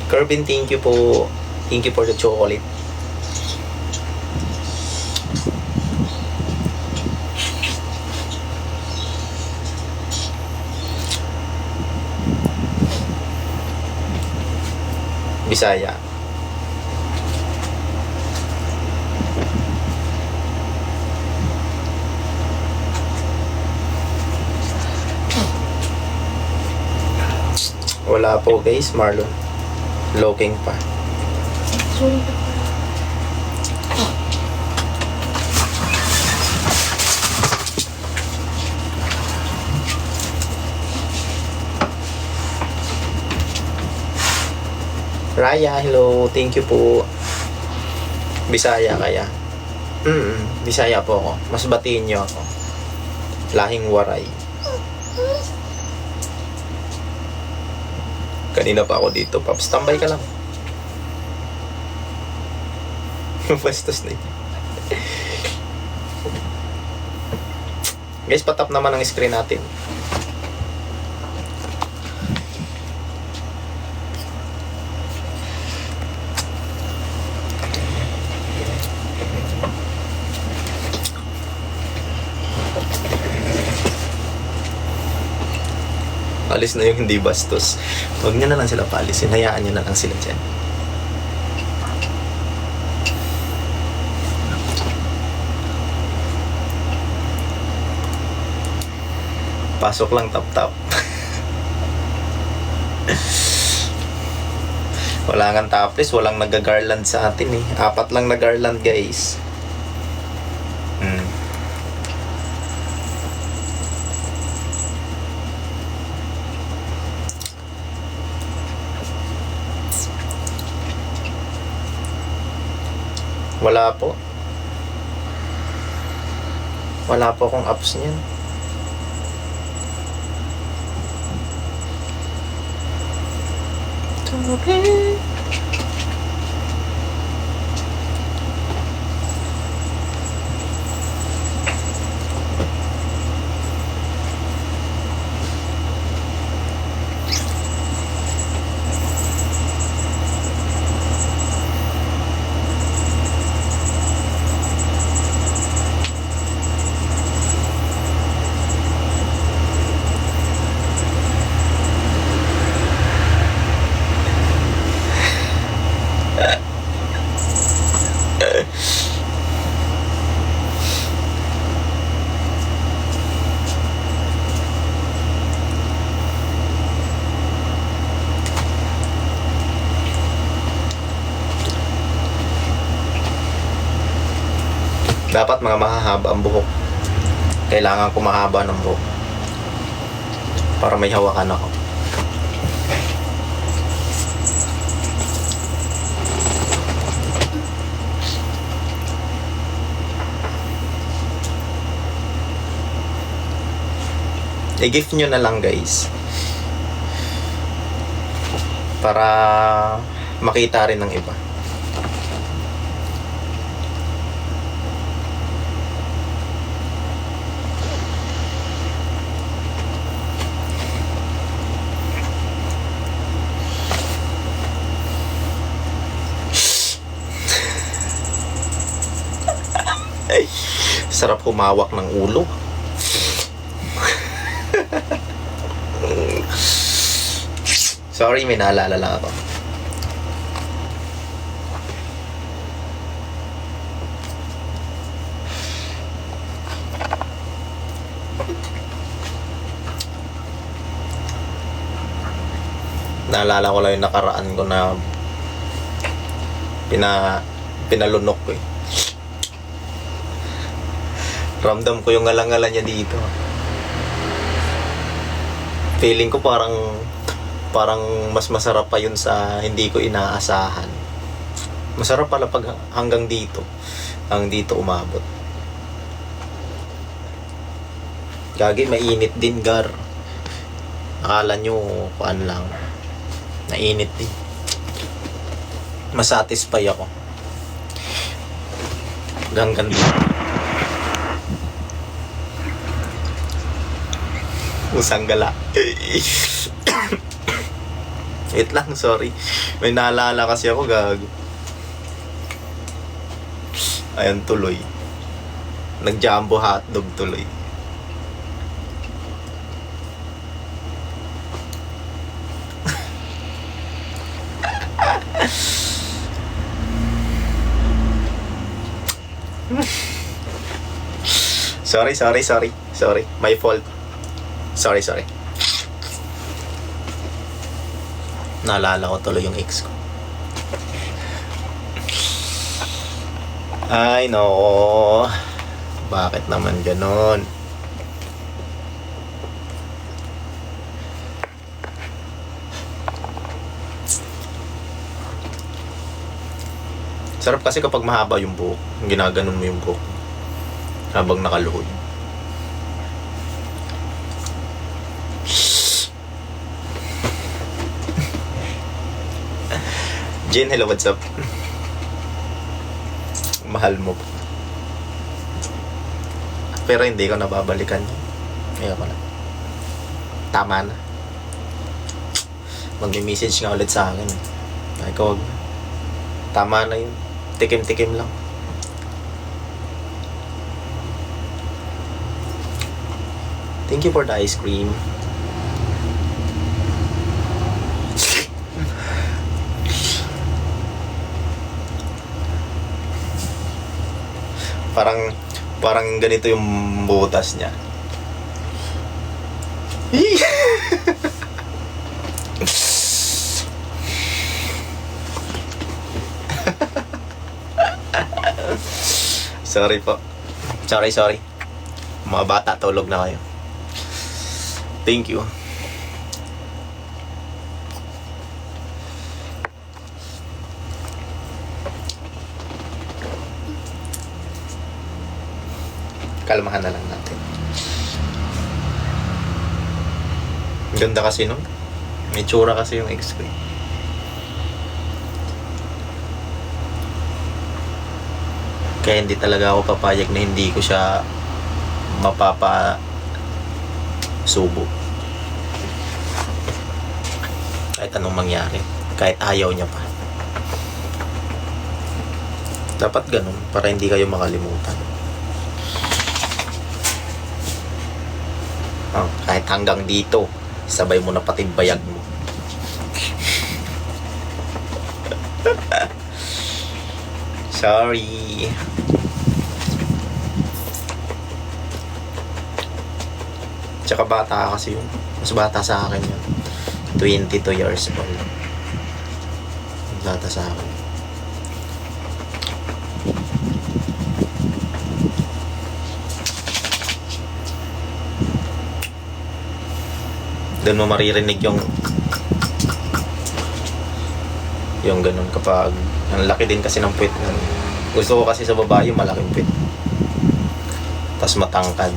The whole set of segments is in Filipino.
Kervin, thank you po. Thank you for the chocolate. Bisaya. Wala po guys, Marlon. Looking pa. Raya, hello. Thank you po. Bisaya kaya? Bisaya po ako. Mas batiin nyo ako. Lahing Waray. Kanina pa ako dito, Paps. Tambay ka lang. Bastos na yun. Guys, patap naman ang screen natin. Alis na yung hindi bastos. Huwag nyo na lang sila paalisin. Hayaan nyo na lang sila dyan. Pasok lang tap-tap. Wala nga tapis. Walang nag-garland sa atin eh. 4 lang nag-garland guys. Wala po. Wala po akong apps niyan. Dapat mga mahahaba ang buhok. Kailangan ko mahaba ng buhok para may hawakan ako. I-gift nyo na lang guys para makita rin ng iba. Ay, sarap humawak ng ulo. Sorry, may naalala lang ako. Naalala ko lang yung nakaraan ko na pinalunok ko eh. Ramdam ko yung ngalang-ngala niya dito. Feeling ko parang mas masarap pa yun sa hindi ko inaasahan. Masarap pala pag hanggang dito umabot. Gagi, mainit din gar. Akala nyo kuan lang. Nainit din. Masatisfy ako. Hanggang dito. Usang gala. Wait lang, sorry. May naalala kasi ako, gago. Ayan, tuloy. Nag-jumbo hotdog tuloy. Sorry. My fault. Sorry. Naalala ko tuloy yung ex ko. Ay, no. Bakit naman ganon? Sarap kasi kapag mahaba yung buhok. Ginaganon mo yung buhok habang nakaluhod. Jen, hello, what's up? Mahal mo. Pero hindi ko nababalikan. Ayoko na. Tama na. Magme-message nga ulit sa akin. Ay ko, tama na yun. Tikim-tikim lang. Thank you for the ice cream. Parang ganito yung butas niya. Sorry po. Sorry. Mga bata, tulog na kayo. Thank you. Kalmahan na lang natin. Ganda kasi no? May tsura kasi yung ex ko. Kaya hindi talaga ako papayag na hindi ko siya mapapasubo. Kahit anong mangyari. Kahit ayaw niya pa. Dapat ganun para hindi kayo makalimutan. Kahit hanggang dito, sabay mo na pati bayag mo. Sorry. Tsaka bata kasi yun. Mas bata sa akin yun. 22 years old. Bata sa akin. Doon mo maririnig yung ganun kapag ang laki din kasi ng puwet. Gusto ko kasi sa babae malaking puwet. Tapos matangkad.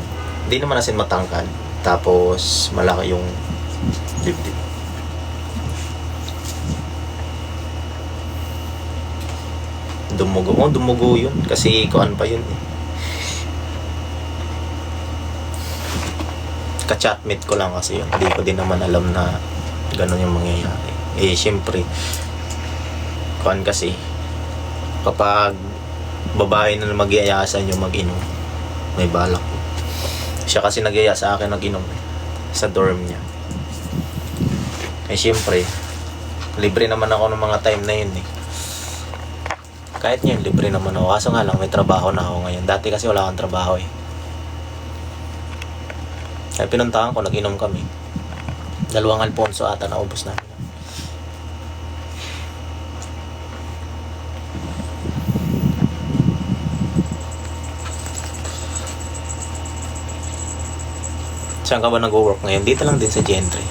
Hindi naman asin matangkad. Tapos malaki yung dibdib. Dumugo yun. Kasi kuan pa yun eh. Ka-chatmate ko lang kasi yun. Hindi ko din naman alam na ganun yung mangyayari. Eh, syempre, kuan kasi, kapag babae na mag-iayasan yung mag-inom, may balak ko. Siya kasi nag-iaya sa akin nag-inom sa dorm niya. Eh, syempre, libre naman ako ng mga time na yun eh. Kahit yun, libre naman ako. Kaso nga lang, may trabaho na ako ngayon. Dati kasi wala akong trabaho eh. Kaya pinuntahan ko, nag-inom kami. 2 Alfonso ata na ubos namin. Saan ka ba nag-work ngayon? Dito lang din sa Gentry.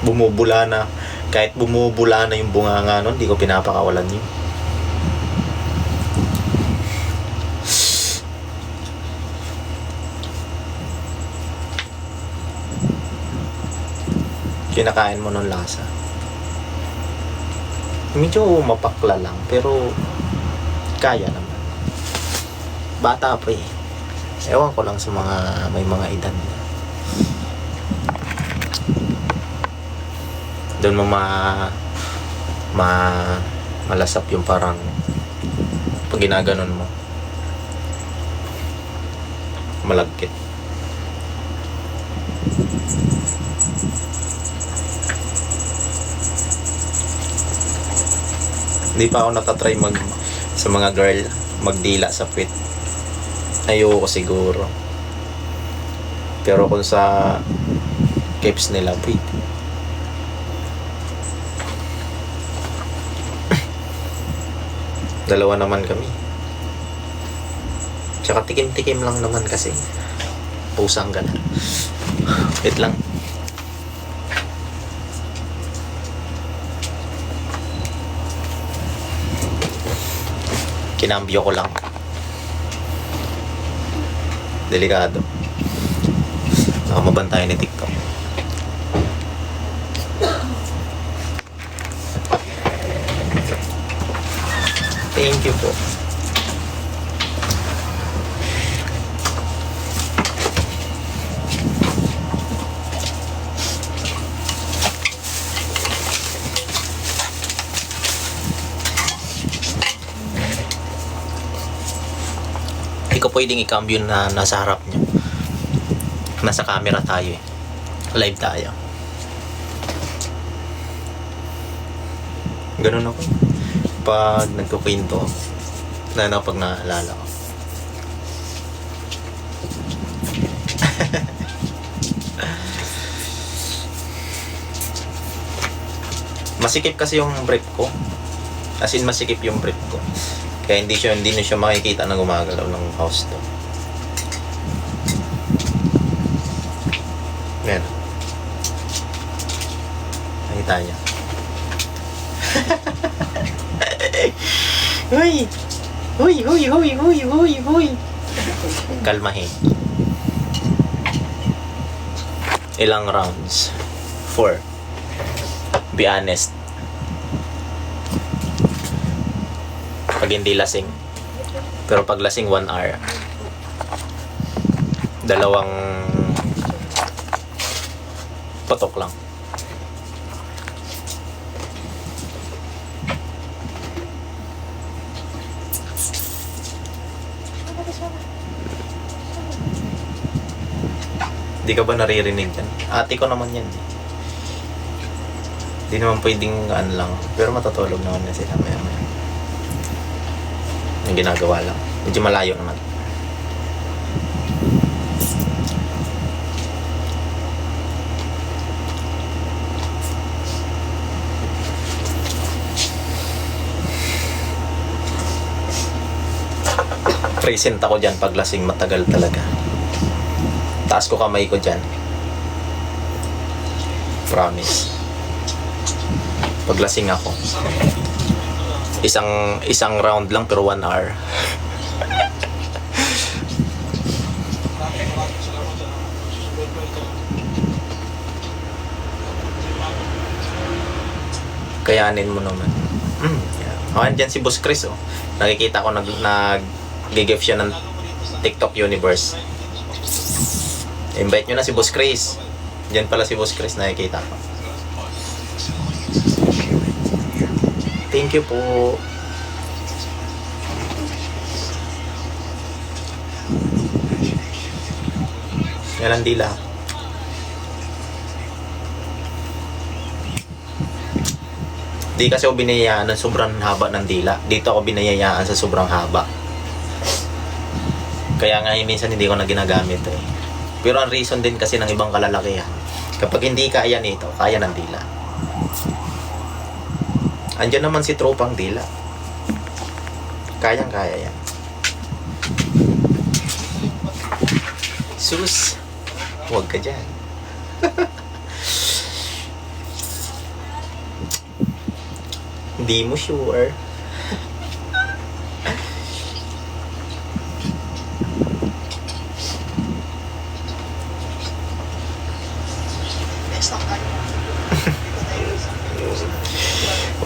Bumubula na. Kahit bumubula na yung bunganga nun, di ko pinapakawalan yun. Kinakain mo ng lasa. Medyo mapakla lang, pero kaya naman. Bata pa eh. Ewan ko lang sa mga may mga edad na. Doon mo malasap yung parang pag ginaganon mo malagkit. Hindi pa ako natatry sa mga girl magdila sa puwit. Ayoko siguro. Pero kung sa capes nila, pwede. Dalawa naman kami. Tsaka tikim-tikim lang naman kasi. Pusang gana. Wait lang. Kinambyo ko lang. Delikado. Baka mabantayan ni TikTok. Thank you po. Hindi ko pwedeng i-cambio na nasa harap niya. Nasa camera tayo eh. Live tayo. Ganun ako. Pag nagkukwento, na pag naalala ko. Masikip kasi yung brief ko. As in, masikip yung brief ko. Kaya hindi na siya makikita na gumagalaw ng house to. Yan. Nakita niya. Huy! Huy! Huy! Huy! Huy! Huy! Huy! Kalmahin. Ilang rounds? 4. Be honest. Pag hindi lasing. Pero pag lasing 1 hour. 2 patok lang. Hindi ka ba naririnig yan? Ate ko naman yan. Hindi naman pwedeng lang. Pero matutulog naman na sila maya-maya. Yung ginagawa lang. Medyo malayo naman. Present ako dyan pag lasing, matagal talaga. Taas ko kamay ko dyan. Promise. Pag lasing ako. Isang round lang pero 1 hour. Kayanin mo naman. Yeah. Oh, andyan si Boss Chris, oh. Nakikita ko nag-gift siya ng TikTok Universe. Invite nyo na si Boss Chris. Diyan pala si Boss Chris, nakikita ko. Thank you po. Yan ang dila. Di kasi ako binayayaan ng sobrang haba ng dila. Dito ako binayayaan sa sobrang haba. Kaya nga minsan hindi ko na ginagamit eh. Pero ang reason din kasi ng ibang kalalakihan. Kapag hindi kaya nito, kaya ng dila. Andiyan naman si tropang dila. Kayang-kaya yan. Sus, huwag ka dyan. Hindi mo sure.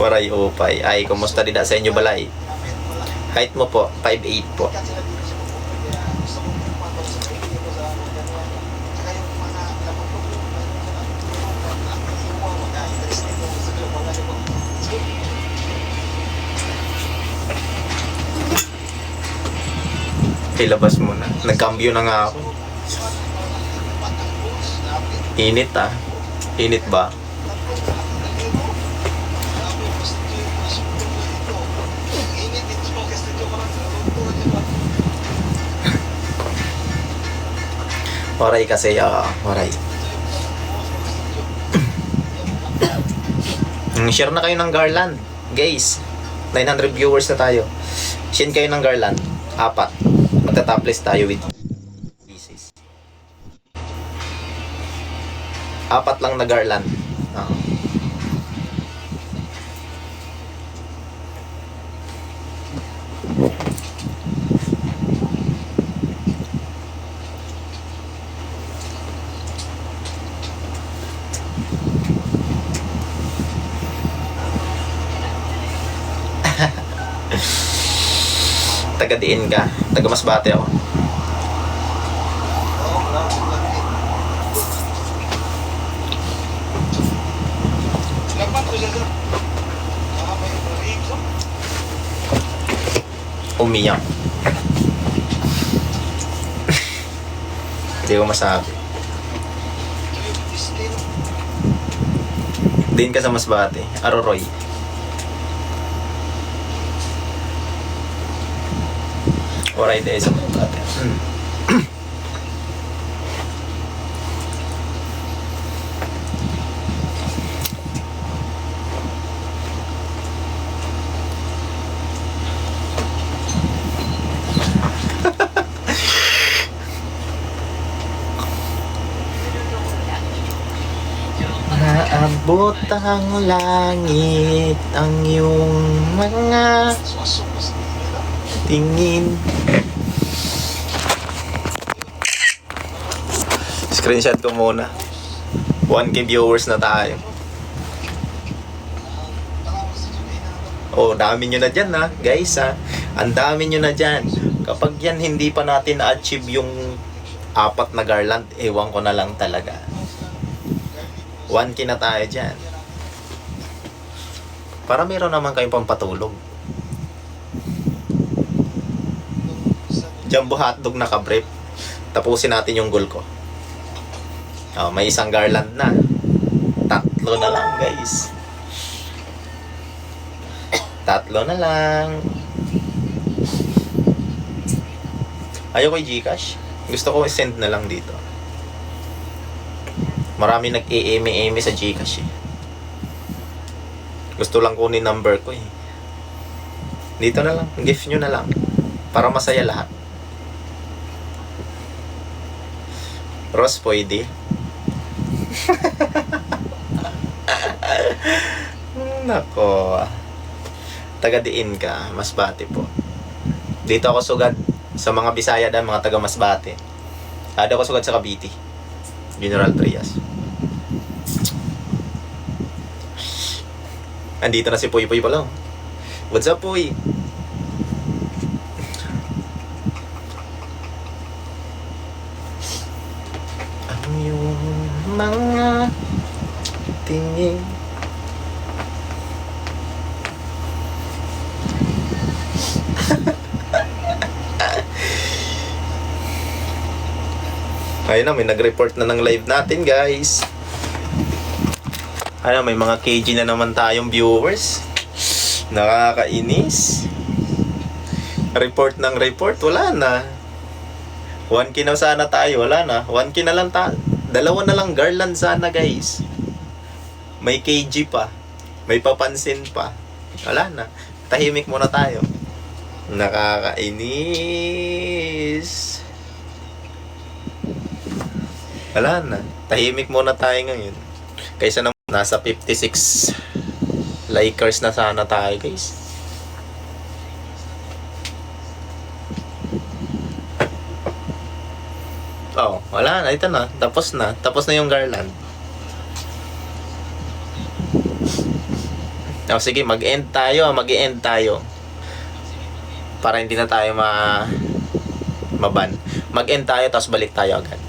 Waray upay. Ay, kumusta din sa inyo balay? Height mo po, 5'8 po. Ilabas mo na. Nagkambyo na nga ako. Init ah. Init ba? Oray kasi, oray. Share na kayo ng garland. Guys, 900 viewers na tayo. Share kayo ng garland. 4. Magta-topless tayo with pieces. 4 lang na garland. Taga-diin ka. Taga-Masbate ako. Umiyak. Hindi ko masabi. Din ka sa Masbate. Aroroy. Oray day sa Masbate. Naabot ang langit ang iyong mga tingin. Screenshot ko muna. 1K viewers na tayo. Oh, dami nyo na dyan ha, guys ha. Ang dami nyo na dyan. Kapag yan hindi pa natin na-achieve yung 4 na garland, ewan ko na lang talaga. 1K na tayo dyan. Para meron naman kayong pampatulog. Jumbo hotdog na ka-brief. Tapusin natin yung goal ko. Oh, may isang garland na. 3 na lang, guys. 3 na lang. Ayaw ko i-Gcash. Gusto ko i-send na lang dito. Marami nag-e-eme-eme sa Gcash eh. Gusto lang kunin number ko eh. Dito na lang. Gift nyo na lang. Para masaya lahat. Ross, pwede. Nako. Taga-diin ka. Masbate po. Dito ako sugad. Sa mga Bisaya dan, mga taga Masbate. Ada ako sugad sa Cavite. General Trias. Andito na si Puy Puy pala. What's up, Puy? Ang iyong mga tingin. Ayun na, may nag-report na ng live natin, guys. Ayun, may mga KG na naman tayong viewers. Nakakainis. Report ng report, wala na. 1K na sana tayo, wala na. 1K na lang tayo. 2 na lang garland sana, guys. May KG pa. May papansin pa. Wala na. Tahimik muna tayo. Nakakainis. Wala na. Tahimik muna tayo ngayon. Kaysa na nasa 56 likers na sana tayo, guys. Oh, wala na. Ito na. Tapos na. Tapos na yung garland. Oh, sige, mag-end tayo. Mag-end tayo. Para hindi na tayo maban. Mag-end tayo, tapos balik tayo agad.